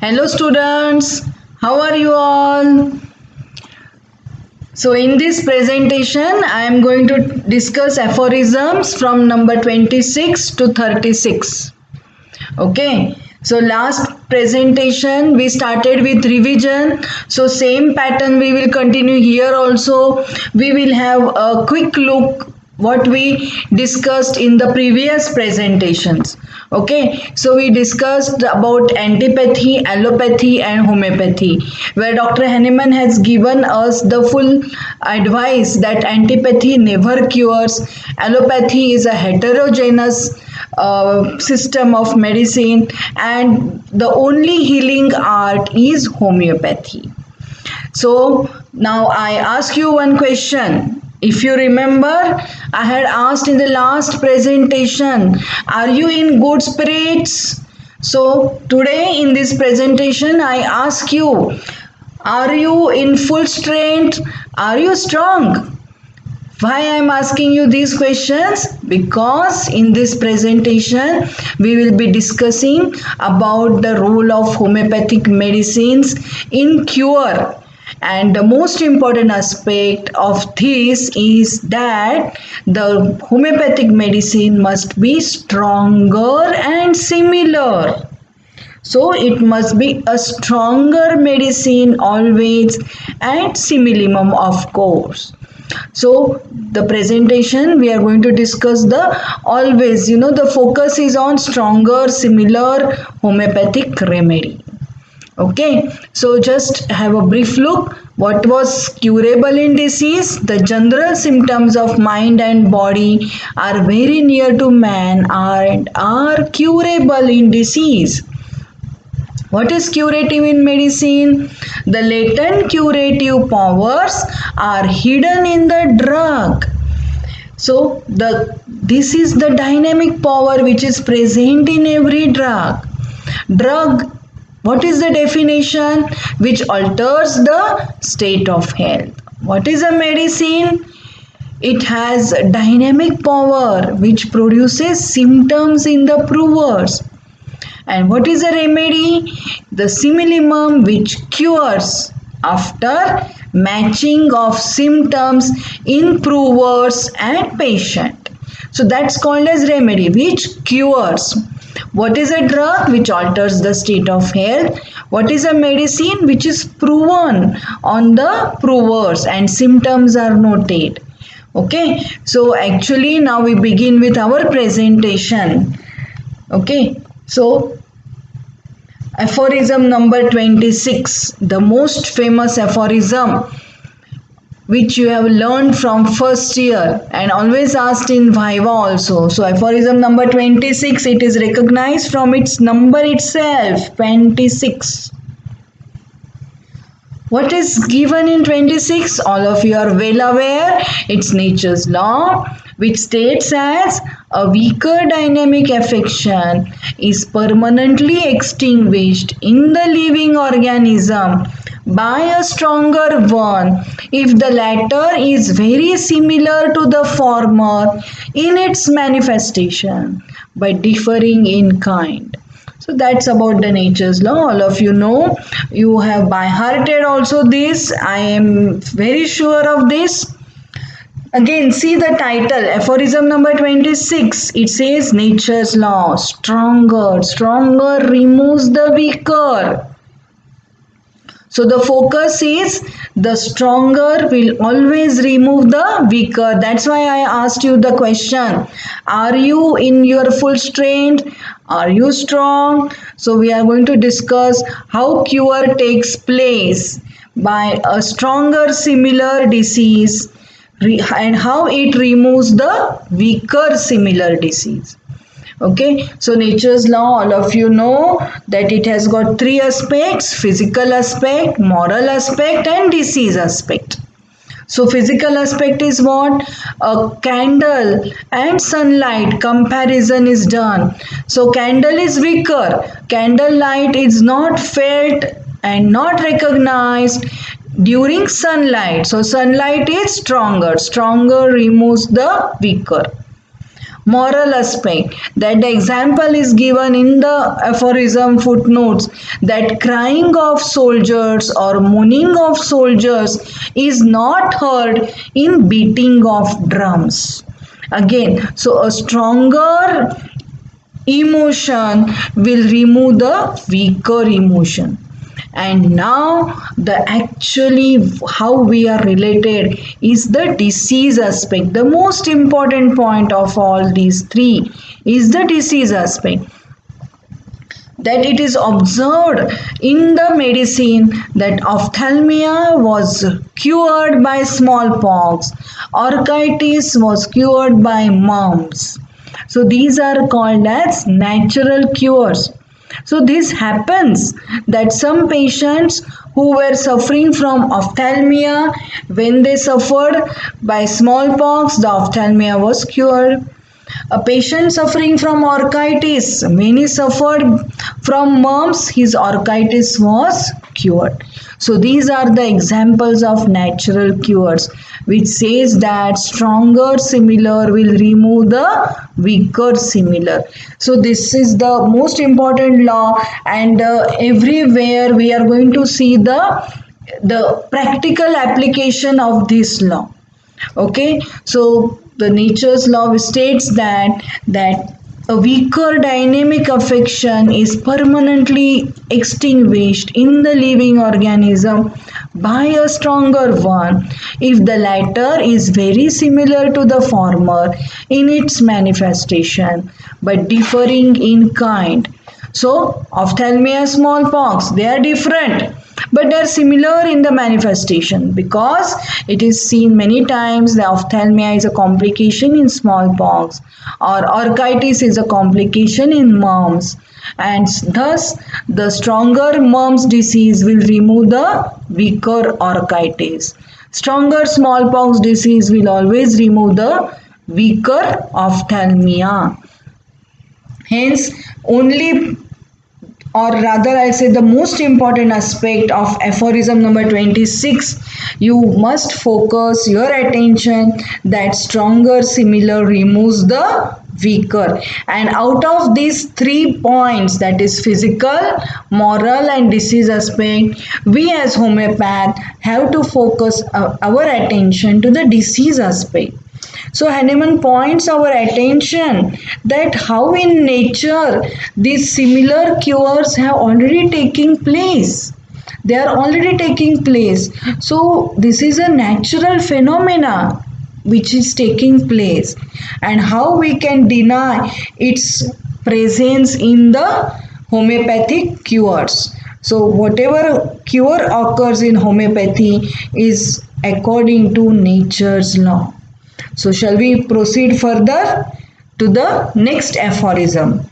Hello students, how are you all? So in this presentation I am going to discuss aphorisms from number 26 to 36. Okay. So last presentation we started with revision. So same pattern we will continue here also. We will have a quick look what we discussed in the previous presentations. Okay, so we discussed about antipathy, allopathy and homeopathy, where Dr. Hahnemann has given us the full advice that antipathy never cures, allopathy is a heterogeneous system of medicine, and the only healing art is homeopathy. So now I ask you one question. If you remember, I had asked in the last presentation, are you in good spirits? So today in this presentation, I ask you, are you in full strength? Are you strong? Why I am asking you these questions? Because in this presentation we will be discussing about the role of homeopathic medicines in cure, and the most important aspect of this is that the homeopathic medicine must be stronger and similar. So it must be a stronger medicine always and simillimum of course. So the presentation we are going to discuss the always, the focus is on stronger similar homeopathic remedy. Okay, so just have a brief look. What was curable in disease? The general symptoms of mind and body are very near to man and are curable in disease. What is curative in medicine? The latent curative powers are hidden in the drug. So this is the dynamic power which is present in every drug. Drug, what is the definition? Which alters the state of health. What is a medicine? It has dynamic power which produces symptoms in the provers. And what is a remedy? The simillimum which cures after matching of symptoms in provers and patient. So that's called as remedy which cures. What is a drug? Which alters the state of health. What is a medicine? Which is proven on the provers and symptoms are noted. Okay, so actually now we begin with our presentation. Okay, so aphorism number 26, the most famous aphorism which you have learned from first year and always asked in Viva also. So aphorism number 26, it is recognized from its number itself, 26. What is given in 26? All of you are well aware. It's nature's law which states as a weaker dynamic affection is permanently extinguished in the living organism by a stronger one if the latter is very similar to the former in its manifestation but differing in kind. So that's about the nature's law. All of you know, you have by hearted also this. I am very sure of this. Again, see the title, aphorism number 26. It says nature's law, stronger removes the weaker. So the focus is the stronger will always remove the weaker. That's why I asked you the question, are you in your full strength? Are you strong? So we are going to discuss how cure takes place by a stronger similar disease and how it removes the weaker similar disease. Okay, so nature's law, all of you know that it has got three aspects: physical aspect, moral aspect and disease aspect. So physical aspect is what? A candle and sunlight comparison is done. So candle is weaker, candle light is not felt and not recognized during sunlight. So sunlight is stronger removes the weaker. moral aspect, that the example is given in the aphorism footnotes, that crying of soldiers or mourning of soldiers is not heard in beating of drums. Again, so a stronger emotion will remove the weaker emotion. And now the actually how we are related is the disease aspect. The most important point of all these three is the disease aspect, that it is observed in the medicine that ophthalmia was cured by smallpox, orchitis was cured by mumps. So these are called as natural cures. So this happens that some patients who were suffering from ophthalmia, when they suffered by smallpox, the ophthalmia was cured. A patient suffering from orchitis, when he suffered from mumps, his orchitis was cured. So these are the examples of natural cures, which says that stronger similar will remove the weaker similar. So this is the most important law, and everywhere we are going to see the practical application of this law. Okay, so the nature's law states that a weaker dynamic affection is permanently extinguished in the living organism by a stronger one if the latter is very similar to the former in its manifestation but differing in kind. So ophthalmia, smallpox, they are different, but they are similar in the manifestation, because it is seen many times the ophthalmia is a complication in smallpox, or orchitis is a complication in mumps, and thus the stronger mumps disease will remove the weaker orchitis. Stronger smallpox disease will always remove the weaker ophthalmia. Hence, only, or rather I say the most important aspect of aphorism number 26, you must focus your attention that stronger similar removes the weaker. And out of these 3 points, that is physical, moral and disease aspect, we as homeopath have to focus our attention to the disease aspect. So Hahnemann points our attention that how in nature these similar cures have already taken place. They are already taking place. So this is a natural phenomena which is taking place, and how we can deny its presence in the homeopathic cures. So whatever cure occurs in homeopathy is according to nature's law. So shall we proceed further to the next aphorism?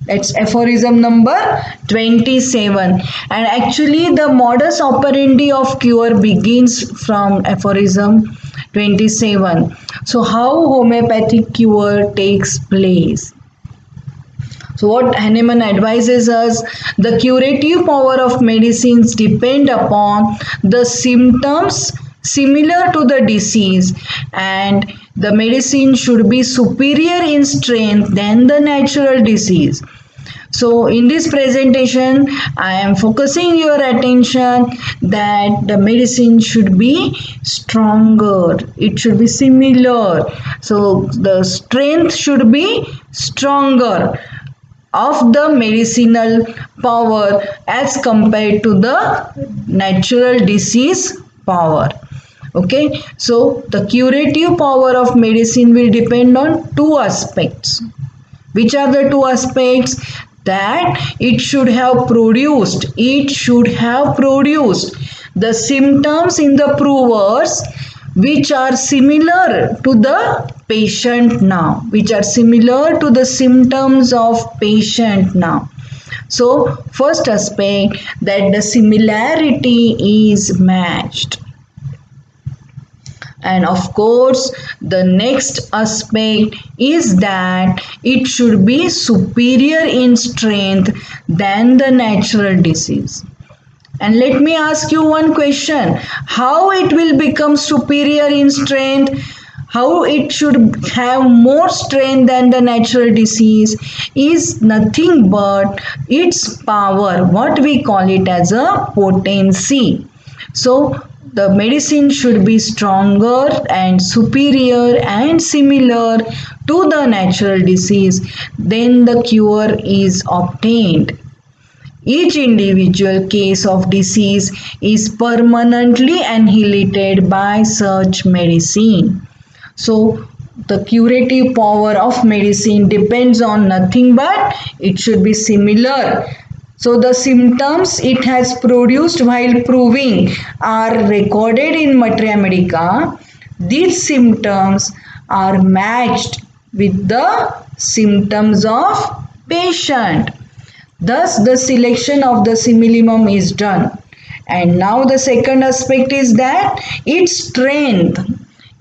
That's aphorism number 27. And actually the modus operandi of cure begins from aphorism 27. So how homeopathic cure takes place? So what Hahnemann advises us, the curative power of medicines depend upon the symptoms similar to the disease, and the medicine should be superior in strength than the natural disease. So in this presentation, I am focusing your attention that the medicine should be stronger. It should be similar. So the strength should be stronger of the medicinal power as compared to the natural disease power. Okay, so the curative power of medicine will depend on 2 aspects. Which are the 2 aspects? That it should have produced the symptoms in the provers which are similar to the patient now, which are similar to the symptoms of patient now. So first aspect, that the similarity is matched. And of course, the next aspect is that it should be superior in strength than the natural disease. And let me ask you one question. How it will become superior in strength? how it should have more strength than the natural disease is nothing but its power, what we call it as a potency. So the medicine should be stronger and superior and similar to the natural disease, then the cure is obtained. Each individual case of disease is permanently annihilated by such medicine. So the curative power of medicine depends on nothing but it should be similar. So the symptoms it has produced while proving are recorded in Materia Medica. These symptoms are matched with the symptoms of patient. Thus the selection of the similimum is done. And now the second aspect is that its strength.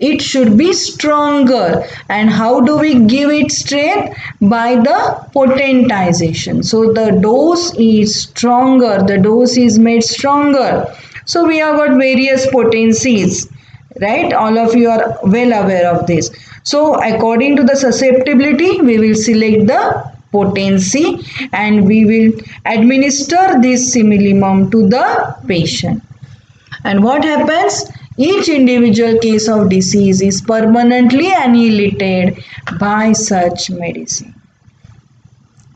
It should be stronger. And how do we give it strength? By the potentization. So the dose is stronger. The dose is made stronger. So we have got various potencies. Right? All of you are well aware of this. So according to the susceptibility, we will select the potency and we will administer this similimum to the patient. And what happens? Each individual case of disease is permanently annihilated by such medicine.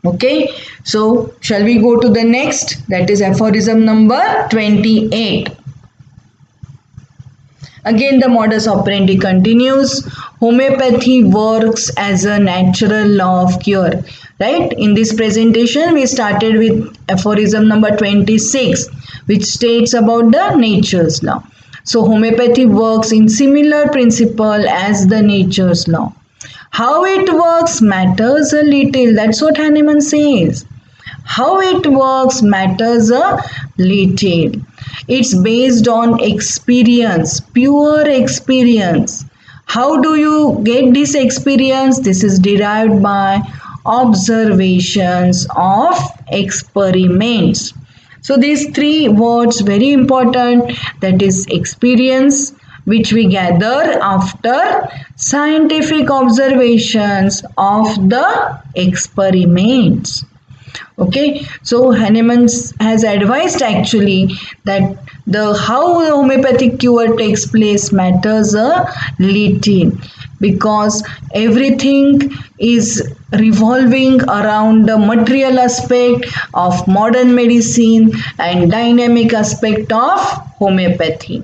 Okay, so shall we go to the next? That is aphorism number 28. Again the modus operandi continues. Homeopathy works as a natural law of cure. Right? In this presentation we started with aphorism number 26, which states about the nature's law. So homeopathy works in similar principle as the nature's law. How it works matters a little. That's what Hahnemann says. How it works matters a little. It's based on experience, pure experience. How do you get this experience? This is derived by observations of experiments. So these three words very important, that is experience, which we gather after scientific observations of the experiments. Okay, so Hahnemann has advised actually that how the homeopathic cure takes place matters a little, because everything is revolving around the material aspect of modern medicine and dynamic aspect of homeopathy.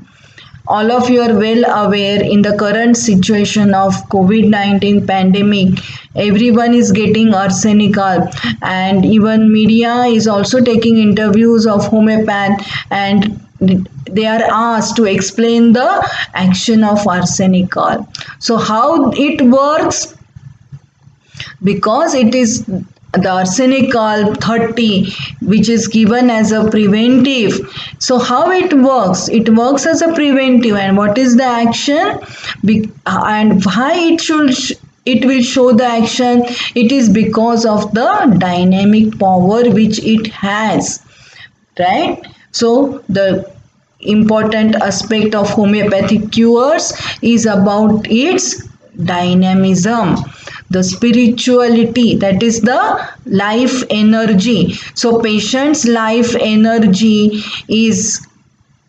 All of you are well aware in the current situation of COVID-19 pandemic, everyone is getting arsenical, and even media is also taking interviews of homeopath and they are asked to explain the action of arsenical. So how it works? Because it is the arsenical 30 which is given as a preventive. So how it works? It works as a preventive, and what is the action and why it will show the action? It is because of the dynamic power which it has, right? So the important aspect of homeopathic cures is about its dynamism, the spirituality, that is the life energy. So patient's life energy is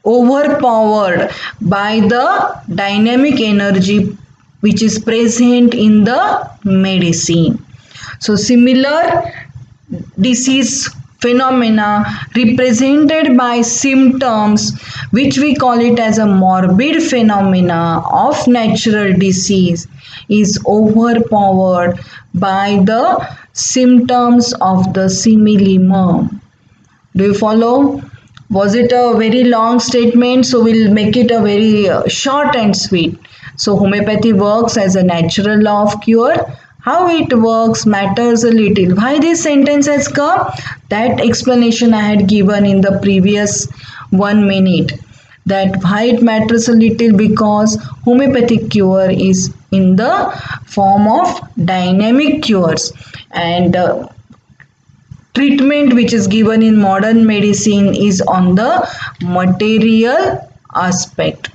overpowered by the dynamic energy which is present in the medicine. So similar disease phenomena represented by symptoms, which we call it as a morbid phenomena of natural disease, is overpowered by the symptoms of the similimum. Do you follow? Was it a very long statement? So we'll make it a very short and sweet. So homeopathy works as a natural law of cure. How it works matters a little. Why this sentence has come? That explanation I had given in the previous 1 minute. That why it matters a little, because homeopathic cure is in the form of dynamic cures, and treatment which is given in modern medicine is on the material aspect.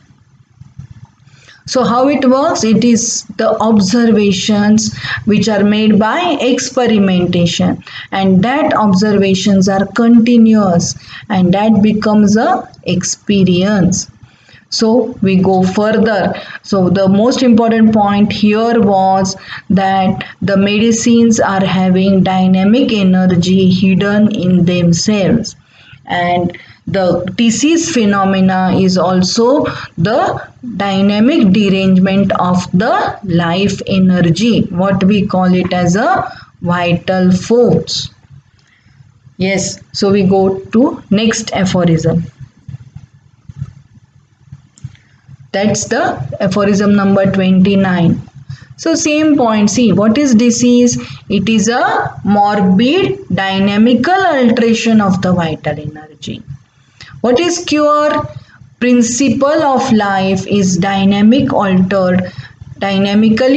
So how it works? It is the observations which are made by experimentation, and that observations are continuous, and that becomes a experience. So we go further. So the most important point here was that the medicines are having dynamic energy hidden in themselves, and the disease phenomena is also the dynamic derangement of the life energy, what we call it as a vital force. Yes, so we go to next aphorism. That's the aphorism number 29. So same point, see what is disease? It is a morbid dynamical alteration of the vital energy. What is cure? Principle of life is dynamically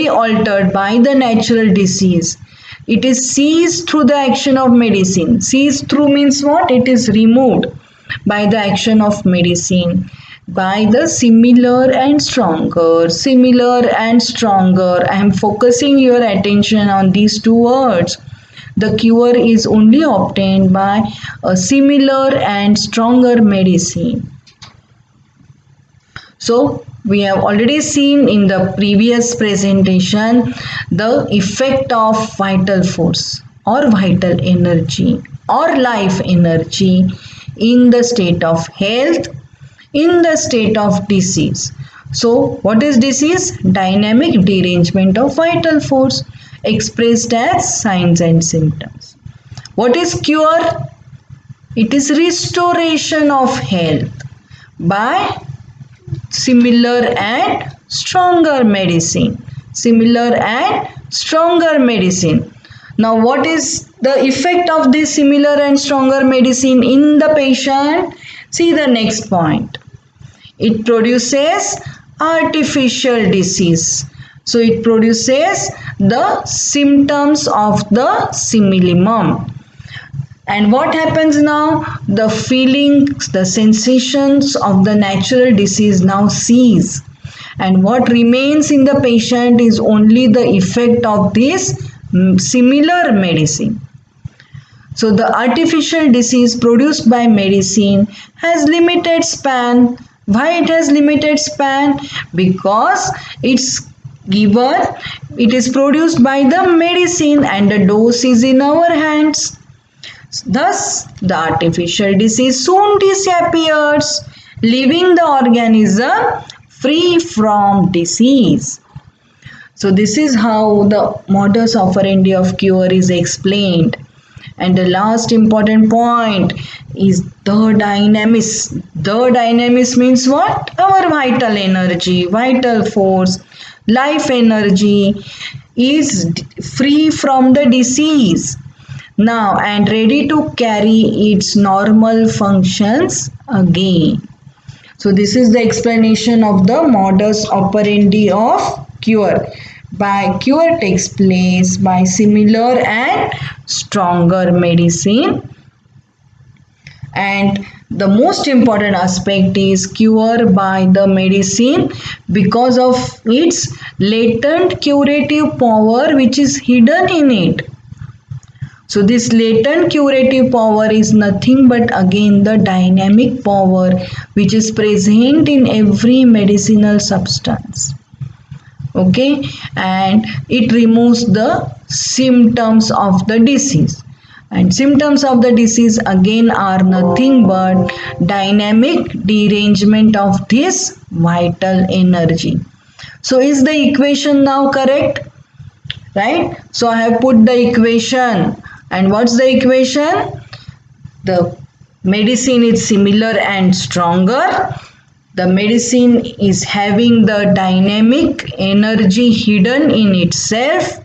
altered by the natural disease. It is seized through the action of medicine. Seized through means what? It is removed by the action of medicine. By the similar and stronger. I am focusing your attention on these two words. The cure is only obtained by a similar and stronger medicine. So we have already seen in the previous presentation the effect of vital force or vital energy or life energy in the state of health, in the state of disease. So what is disease? Dynamic derangement of vital force expressed as signs and symptoms. What is cure? It is restoration of health by similar and stronger medicine. Similar and stronger medicine. Now what is the effect of this similar and stronger medicine in the patient? See the next point. It produces artificial disease. So it produces the symptoms of the simillimum. And what happens now? The feelings, the sensations of the natural disease now cease. And what remains in the patient is only the effect of this similar medicine. So the artificial disease produced by medicine has limited span. Why it has limited span? Because it is produced by the medicine and the dose is in our hands. Thus, the artificial disease soon disappears, leaving the organism free from disease. So this is how the modus operandi of cure is explained. And the last important point is the dynamis. The dynamis means what? Our vital energy, vital force, life energy is free from the disease now and ready to carry its normal functions again. So this is the explanation of the modus operandi of cure. By cure takes place by similar and stronger medicine, and the most important aspect is cure by the medicine because of its latent curative power which is hidden in it. So this latent curative power is nothing but again the dynamic power which is present in every medicinal substance. Okay, and it removes the symptoms of the disease, and symptoms of the disease again are nothing but dynamic derangement of this vital energy. So is the equation now correct? Right? So I have put the equation, and what's the equation? The medicine is similar and stronger. The medicine is having the dynamic energy hidden in itself.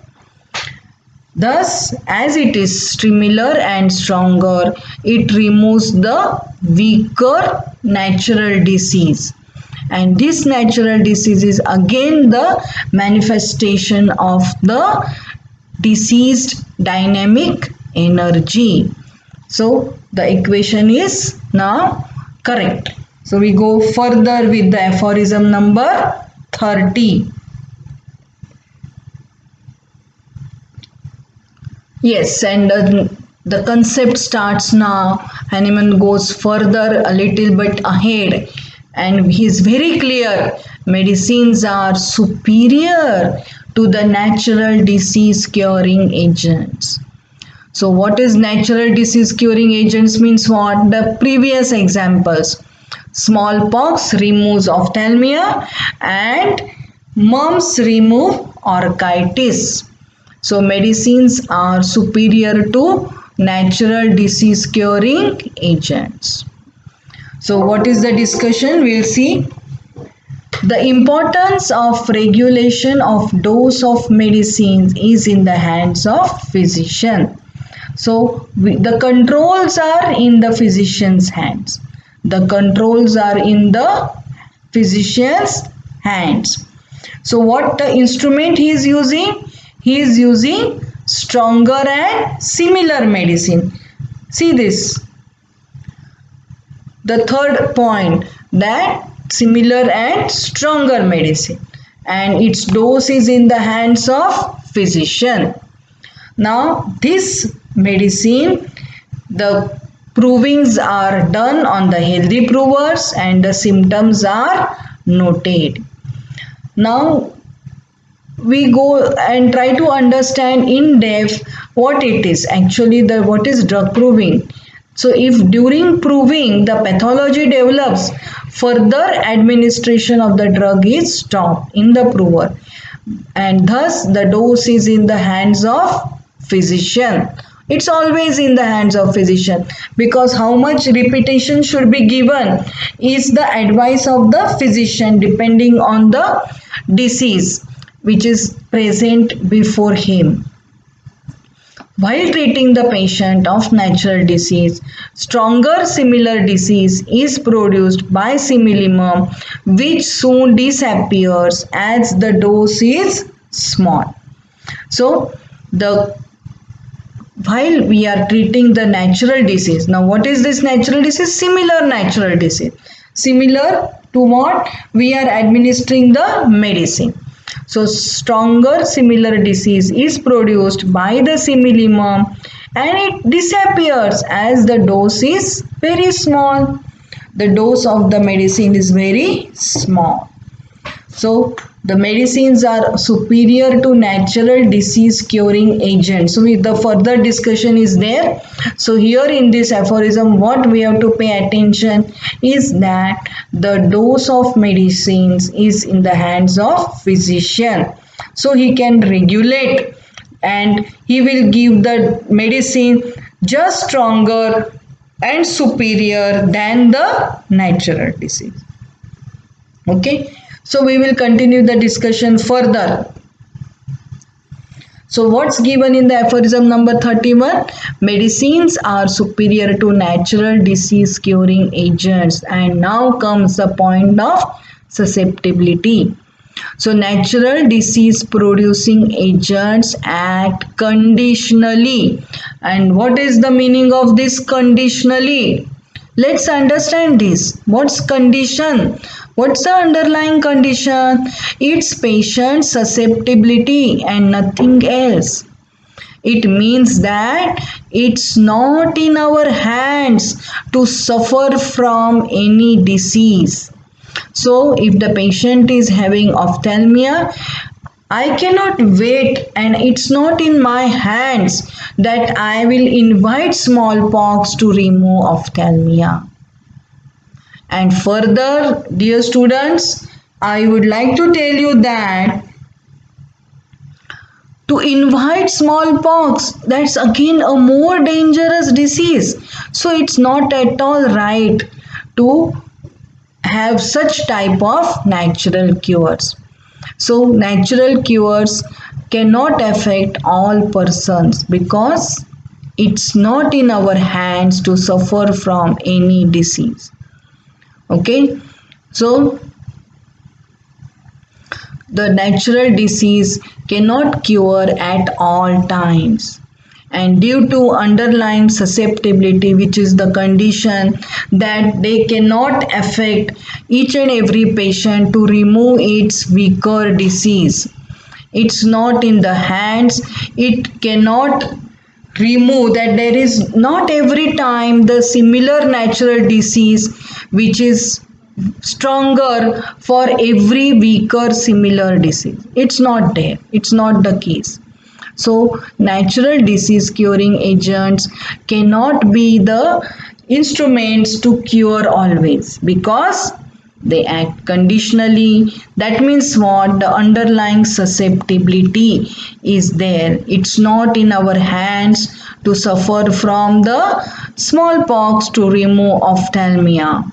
Thus, as it is similar and stronger, it removes the weaker natural disease. And this natural disease is again the manifestation of the diseased dynamic energy. So, the equation is now correct. So we go further with the aphorism number 30. Yes, and the concept starts now. Hahnemann goes further a little bit ahead, and he's very clear. Medicines are superior to the natural disease curing agents. So, what is natural disease curing agents means what? The previous examples. Smallpox removes ophthalmia and mumps remove orchitis. So medicines are superior to natural disease curing agents. So what is the discussion? We'll see. The importance of regulation of dose of medicines is in the hands of physician. So the controls are in the physician's hands. The controls are in the physician's hands. So what the instrument he is using? He is using stronger and similar medicine. See this. The third point, that similar and stronger medicine, and its dose is in the hands of physician. Now this medicine, the provings are done on the healthy provers and the symptoms are noted. Now we go and try to understand in depth what it is actually, what is drug proving. So if during proving the pathology develops, further administration of the drug is stopped in the prover, and thus the dose is in the hands of physician. It's always in the hands of physician, because how much repetition should be given is the advice of the physician depending on the disease which is present before him. While treating the patient of natural disease, stronger similar disease is produced by similimum, which soon disappears as the dose is small. So while we are treating the natural disease, now what is this natural disease? Similar natural disease. Similar to what? We are administering the medicine. So stronger similar disease is produced by the similimum and it disappears as the dose is very small. The dose of the medicine is very small. So the medicines are superior to natural disease curing agents. So the further discussion is there. So here in this aphorism, what we have to pay attention is that the dose of medicines is in the hands of physician. So he can regulate and he will give the medicine just stronger and superior than the natural disease. Okay. So we will continue the discussion further. So what's given in the aphorism number 31? Medicines are superior to natural disease curing agents. And now comes the point of susceptibility. So natural disease producing agents act conditionally. And what is the meaning of this conditionally? Let's understand this. What's condition? What's the underlying condition? It's patient susceptibility and nothing else. It means that it's not in our hands to suffer from any disease. So if the patient is having ophthalmia, I cannot wait, and it's not in my hands that I will invite smallpox to remove ophthalmia. And further, dear students, I would like to tell you that to invite smallpox, that's again a more dangerous disease. So it's not at all right to have such type of natural cures. So natural cures cannot affect all persons because it's not in our hands to suffer from any disease. Okay, so the natural disease cannot cure at all times, and due to underlying susceptibility, which is the condition that they cannot affect each and every patient to remove its weaker disease. It's not in the hands, it cannot remove that. There is not every time the similar natural disease which is stronger for every weaker similar disease. It's not there, it's not the case. So natural disease curing agents cannot be the instruments to cure always, because they act conditionally. That means what? The underlying susceptibility is there. It's not in our hands to suffer from the smallpox to remove ophthalmia.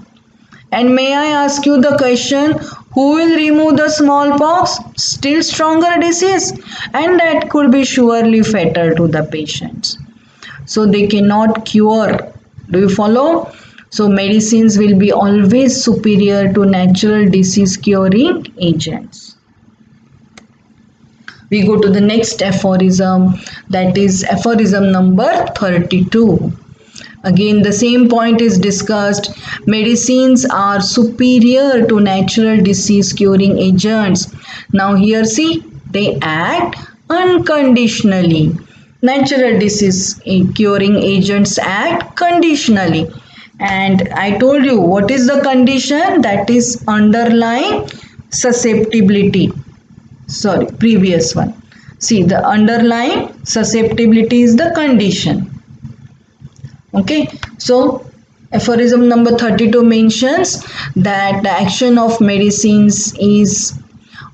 And may I ask you the question, who will remove the smallpox? Still stronger disease, and that could be surely fatal to the patients. So they cannot cure. Do you follow? So medicines will be always superior to natural disease curing agents. We go to the next aphorism, that is aphorism number 32. Again, the same point is discussed. Medicines are superior to natural disease curing agents. Now here see, they act unconditionally. Natural disease curing agents act conditionally. And I told you what is the condition? That is underlying susceptibility. Sorry, previous one. See, the underlying susceptibility is the condition. Okay, so aphorism number 32 mentions that the action of medicines is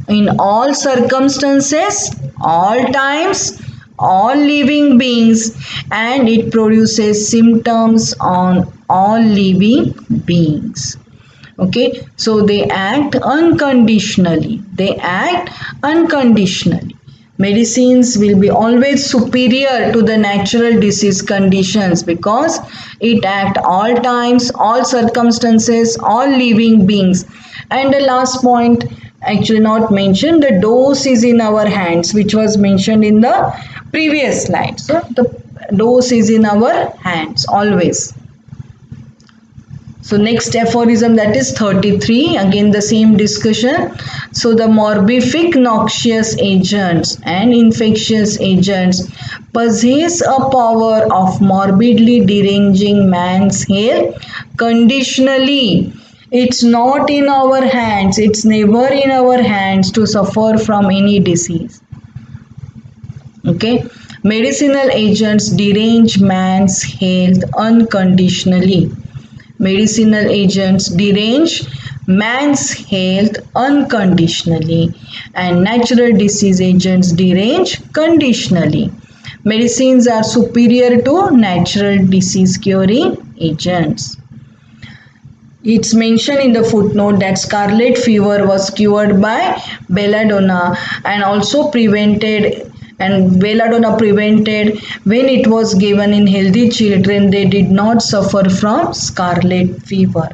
in all circumstances, all times, all living beings, and it produces symptoms on all living beings. Okay, so they act unconditionally. They act unconditionally. Medicines will be always superior to the natural disease conditions because it act all times, all circumstances, all living beings. And the last point, actually not mentioned, the dose is in our hands, which was mentioned in the previous slide. So the dose is in our hands always. So next aphorism, that is 33, again the same discussion. So the morbific noxious agents and infectious agents possess a power of morbidly deranging man's health conditionally. It's not in our hands, it's never in our hands to suffer from any disease. Okay, medicinal agents derange man's health unconditionally. Medicinal agents derange man's health unconditionally, and natural disease agents derange conditionally. Medicines are superior to natural disease curing agents. It's mentioned in the footnote that scarlet fever was cured by belladonna and also prevented, and belladonna prevented when it was given in healthy children, they did not suffer from scarlet fever.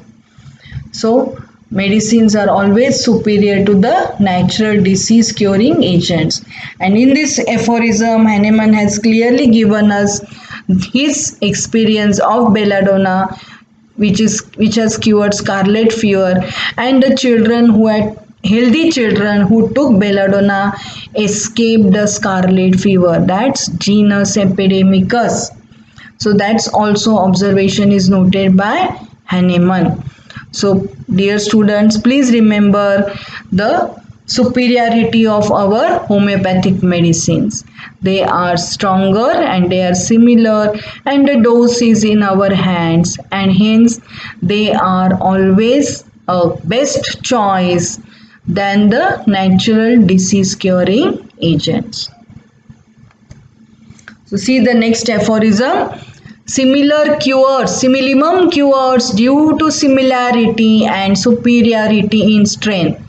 So medicines are always superior to the natural disease curing agents. And in this aphorism, Hahnemann has clearly given us his experience of belladonna, which has cured scarlet fever, and the children who had healthy children who took belladonna escaped the scarlet fever. That's genus epidemicus. So that's also observation is noted by Hahnemann. So dear students, please remember the superiority of our homeopathic medicines. They are stronger and they are similar, and the dose is in our hands, and hence they are always a best choice than the natural disease curing agents. So see the next aphorism. Similar cures, simillimum cures due to similarity and superiority in strength.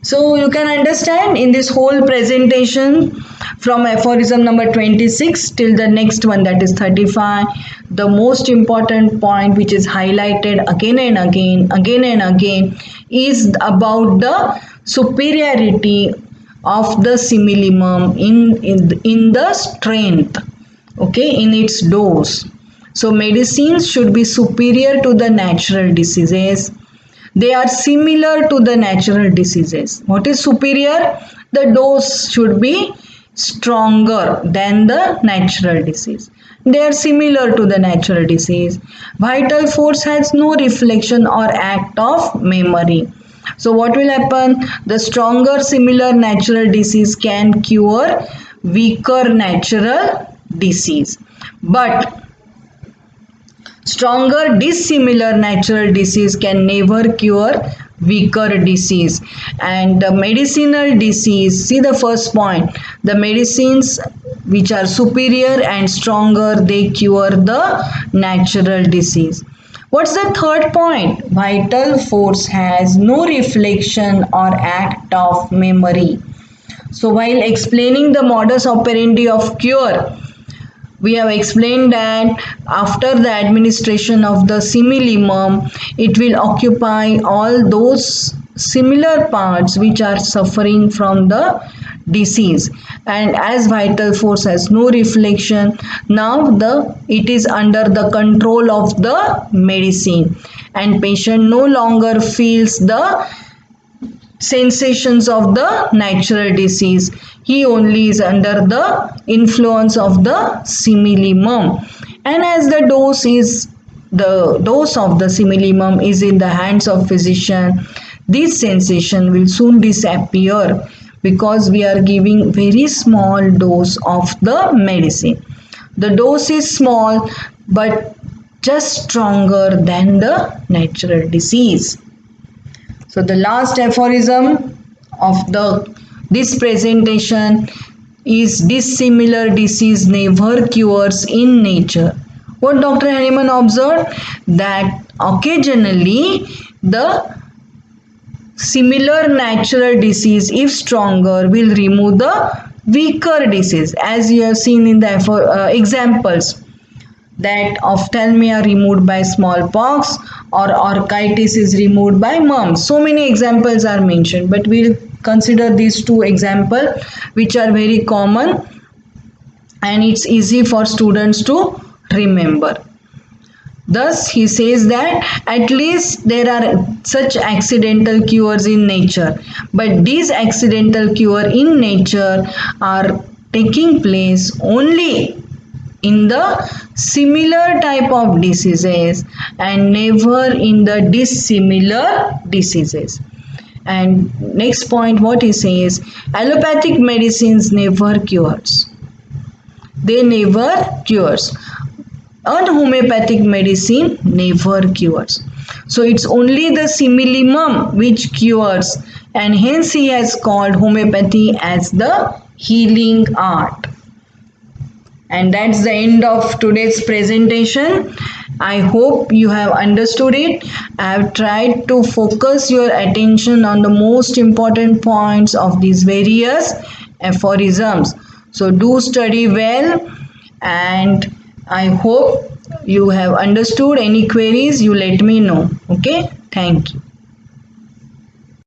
So you can understand in this whole presentation from aphorism number 26 till the next one, that is 35, the most important point which is highlighted again and again is about the superiority of the simillimum in the strength. okay, in its dose. So medicines should be superior to the natural diseases. They are similar to the natural diseases. What is superior? The dose should be stronger than the natural disease. They are similar to the natural disease. Vital force has no reflection or act of memory. So what will happen? The stronger similar natural disease can cure weaker natural disease. But stronger dissimilar natural disease can never cure weaker disease. And the medicinal disease, see the first point, the medicines which are superior and stronger, they cure the natural disease. What's the third point? Vital force has no reflection or act of memory. So while explaining the modus operandi of cure, we have explained that after the administration of the similimum, it will occupy all those similar parts which are suffering from the disease. And as vital force has no reflection, now it is under the control of the medicine, and patient no longer feels the sensations of the natural disease. He only is under the influence of the similimum. And as the dose of the similimum is in the hands of physician, this sensation will soon disappear because we are giving very small dose of the medicine. The dose is small but just stronger than the natural disease. So the last aphorism of this presentation is dissimilar disease never cures in nature. What Dr. Hahnemann observed? That occasionally the similar natural disease, if stronger, will remove the weaker disease, as you have seen in the examples, that ophthalmia removed by smallpox or orchitis is removed by mumps. So many examples are mentioned, but we'll consider these two examples which are very common and it's easy for students to remember. Thus he says that at least there are such accidental cures in nature, but these accidental cure in nature are taking place only in the similar type of diseases and never in the dissimilar diseases. And next point, what he says, allopathic medicines never cures. They never cures. And homeopathic medicine never cures. So it's only the similimum which cures, and hence he has called homeopathy as the healing art. And that's the end of today's presentation. I hope you have understood it. I have tried to focus your attention on the most important points of these various aphorisms. So do study well, and I hope you have understood. Any queries, you let me know. Okay, thank you.